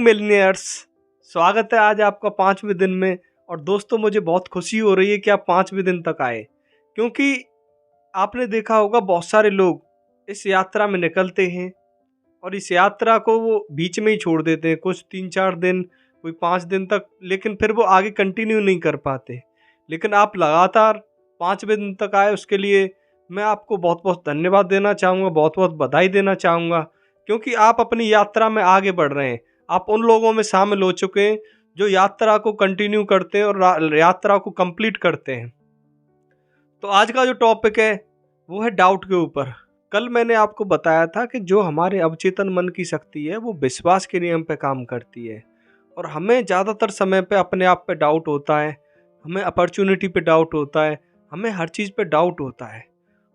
Morning मिलनियर्स। स्वागत है आज आपका 5वें दिन में। और दोस्तों, मुझे बहुत खुशी हो रही है कि आप 5वें दिन तक आए, क्योंकि आपने देखा होगा बहुत सारे लोग इस यात्रा में निकलते हैं और इस यात्रा को वो बीच में ही छोड़ देते हैं, कुछ 3-4 दिन, कोई 5 दिन तक, लेकिन फिर वो आगे कंटिन्यू नहीं कर पाते। लेकिन आप लगातार 5वें दिन तक आए, उसके लिए मैं आपको बहुत बहुत धन्यवाद देना चाहूँगा, बहुत बहुत बधाई देना चाहूँगा, क्योंकि आप अपनी यात्रा में आगे बढ़ रहे हैं। आप उन लोगों में शामिल हो चुके हैं जो यात्रा को कंटिन्यू करते हैं और यात्रा को कंप्लीट करते हैं। तो आज का जो टॉपिक है वो है डाउट के ऊपर। कल मैंने आपको बताया था कि जो हमारे अवचेतन मन की शक्ति है वो विश्वास के नियम पे काम करती है, और हमें ज़्यादातर समय पे अपने आप पे डाउट होता है, हमें अपॉर्चुनिटी पे डाउट होता है, हमें हर चीज़ पे डाउट होता है,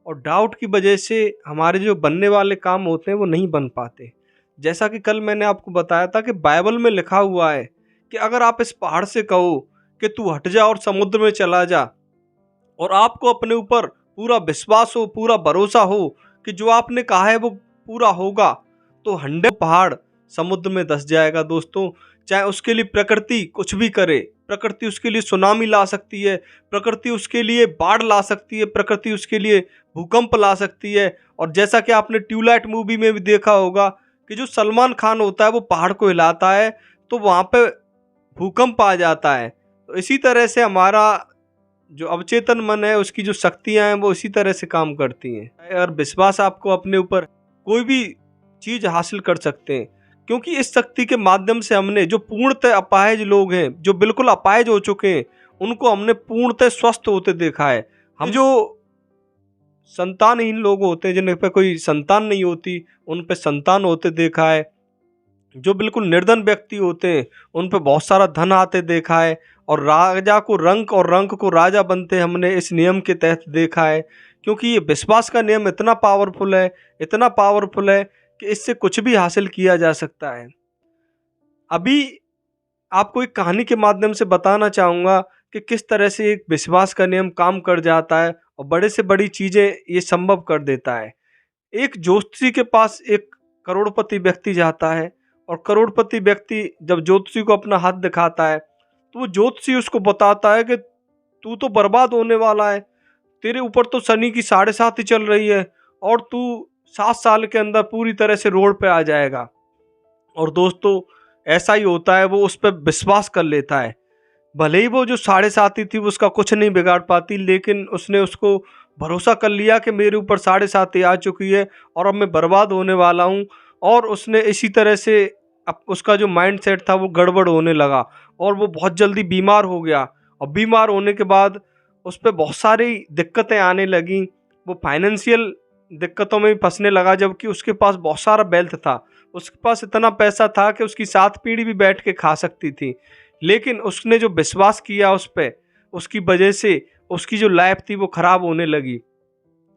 और डाउट की वजह से हमारे जो बनने वाले काम होते हैं वो नहीं बन पाते। जैसा कि कल मैंने आपको बताया था कि बाइबल में लिखा हुआ है कि अगर आप इस पहाड़ से कहो कि तू हट जा और समुद्र में चला जा, और आपको अपने ऊपर पूरा विश्वास हो, पूरा भरोसा हो कि जो आपने कहा है वो पूरा होगा, तो 100 पहाड़ समुद्र में धंस जाएगा दोस्तों। चाहे उसके लिए प्रकृति कुछ भी करे, प्रकृति उसके लिए सुनामी ला सकती है, प्रकृति उसके लिए बाढ़ ला सकती है, प्रकृति उसके लिए भूकंप ला सकती है। और जैसा कि आपने ट्यूबलाइट मूवी में भी देखा होगा कि जो सलमान खान होता है वो पहाड़ को हिलाता है तो वहाँ पे भूकंप आ जाता है। तो इसी तरह से हमारा जो अवचेतन मन है उसकी जो शक्तियाँ हैं वो इसी तरह से काम करती हैं। और विश्वास आपको अपने ऊपर कोई भी चीज़ हासिल कर सकते हैं, क्योंकि इस शक्ति के माध्यम से हमने जो पूर्णतः अपाहिज लोग हैं, जो बिल्कुल अपाहिज हो चुके हैं, उनको हमने पूर्णतः स्वस्थ होते देखा है। हम जो संतानहीन लोग होते हैं, जिन पे कोई संतान नहीं होती, उन पे संतान होते देखा है। जो बिल्कुल निर्धन व्यक्ति होते हैं उन पे बहुत सारा धन आते देखा है, और राजा को रंक और रंक को राजा बनते हमने इस नियम के तहत देखा है। क्योंकि ये विश्वास का नियम इतना पावरफुल है, इतना पावरफुल है कि इससे कुछ भी हासिल किया जा सकता है। अभी आपको एक कहानी के माध्यम से बताना चाहूँगा कि किस तरह से एक विश्वास का नियम काम कर जाता है और बड़े से बड़ी चीज़ें ये संभव कर देता है। एक ज्योतिषी के पास एक करोड़पति व्यक्ति जाता है, और करोड़पति व्यक्ति जब ज्योतिषी को अपना हाथ दिखाता है तो वो ज्योतिषी उसको बताता है कि तू तो बर्बाद होने वाला है, तेरे ऊपर तो शनि की 7.5 ही चल रही है, और तू 7 साल के अंदर पूरी तरह से रोड पे आ जाएगा। और दोस्तों, ऐसा ही होता है, वो उस पर विश्वास कर लेता है। भले ही वो जो 7.5 थी वो उसका कुछ नहीं बिगाड़ पाती, लेकिन उसने उसको भरोसा कर लिया कि मेरे ऊपर 7.5 आ चुकी है और अब मैं बर्बाद होने वाला हूँ। और उसने इसी तरह से अब उसका जो माइंड सेट था वो गड़बड़ होने लगा, और वो बहुत जल्दी बीमार हो गया। और बीमार होने के बाद उस पर बहुत सारी दिक्कतें आने लगी। वो फाइनेंशियल दिक्कतों में भी फंसने लगा, जबकि उसके पास बहुत सारा वेल्थ था, उसके पास इतना पैसा था कि उसकी 7 पीढ़ी भी बैठ के खा सकती थी। लेकिन उसने जो विश्वास किया उस पे, उसकी वजह से उसकी जो लाइफ थी वो खराब होने लगी।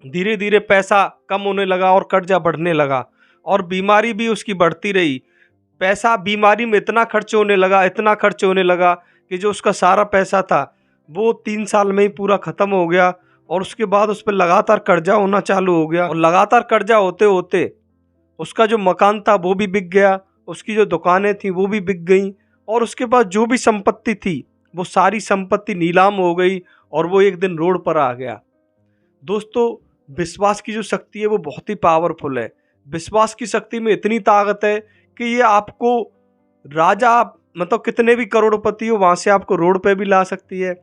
धीरे धीरे पैसा कम होने लगा और कर्जा बढ़ने लगा, और बीमारी भी उसकी बढ़ती रही। पैसा बीमारी में इतना खर्च होने लगा, इतना खर्च होने लगा कि जो उसका सारा पैसा था वो 3 साल में ही पूरा ख़त्म हो गया। और उसके बाद उस पर लगातार कर्जा होना चालू हो गया, और लगातार कर्जा होते होते उसका जो मकान था वो भी बिक गया, उसकी जो दुकानें थी वो भी बिक गईं, और उसके पास जो भी संपत्ति थी वो सारी संपत्ति नीलाम हो गई, और वो एक दिन रोड पर आ गया। दोस्तों, विश्वास की जो शक्ति है वो बहुत ही पावरफुल है। विश्वास की शक्ति में इतनी ताकत है कि ये आपको राजा, मतलब कितने भी करोड़पति हो, वहाँ से आपको रोड पे भी ला सकती है।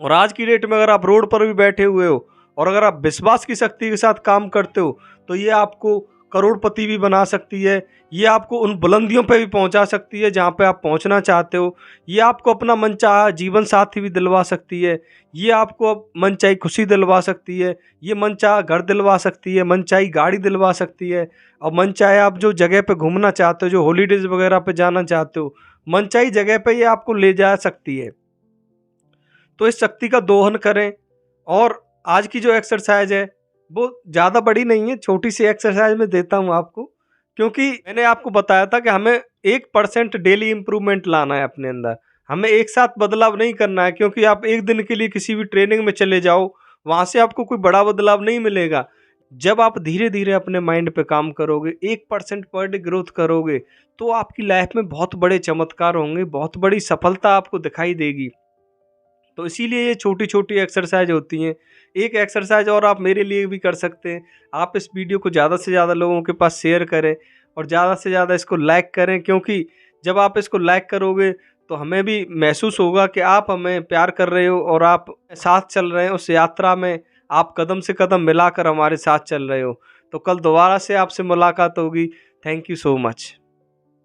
और आज की डेट में अगर आप रोड पर भी बैठे हुए हो और अगर आप विश्वास की शक्ति के साथ काम करते हो तो ये आपको करोड़पति भी बना सकती है। ये आपको उन बुलंदियों पे भी पहुंचा सकती है जहां पे आप पहुंचना चाहते हो। ये आपको अपना मनचाहा जीवन साथी भी दिलवा सकती है। ये आपको मनचाही खुशी दिलवा सकती है। ये मनचाहा घर दिलवा सकती है, मनचाही गाड़ी दिलवा सकती है। और मनचाहे आप जो जगह पे घूमना चाहते हो, जो हॉलीडेज वगैरह पे जाना चाहते हो, मनचाही जगह पे ये आपको ले जा सकती है। तो इस शक्ति का दोहन करें। और आज की जो एक्सरसाइज है वो ज़्यादा बड़ी नहीं है, छोटी सी एक्सरसाइज में देता हूँ आपको, क्योंकि मैंने आपको बताया था कि हमें 1% डेली इम्प्रूवमेंट लाना है अपने अंदर। हमें एक साथ बदलाव नहीं करना है, क्योंकि आप एक दिन के लिए किसी भी ट्रेनिंग में चले जाओ, वहाँ से आपको कोई बड़ा बदलाव नहीं मिलेगा। जब आप धीरे धीरे अपने माइंड पे काम करोगे, 1% पर डे ग्रोथ करोगे, तो आपकी लाइफ में बहुत बड़े चमत्कार होंगे, बहुत बड़ी सफलता आपको दिखाई देगी। तो इसीलिए ये छोटी छोटी एक्सरसाइज होती हैं। एक एक्सरसाइज और आप मेरे लिए भी कर सकते हैं। आप इस वीडियो को ज़्यादा से ज़्यादा लोगों के पास शेयर करें और ज़्यादा से ज़्यादा इसको लाइक करें, क्योंकि जब आप इसको लाइक करोगे तो हमें भी महसूस होगा कि आप हमें प्यार कर रहे हो और आप साथ चल रहे हैं उस यात्रा में। आप कदम से कदम मिलाकर हमारे साथ चल रहे हो। तो कल दोबारा से आपसे मुलाकात होगी। Thank you so much.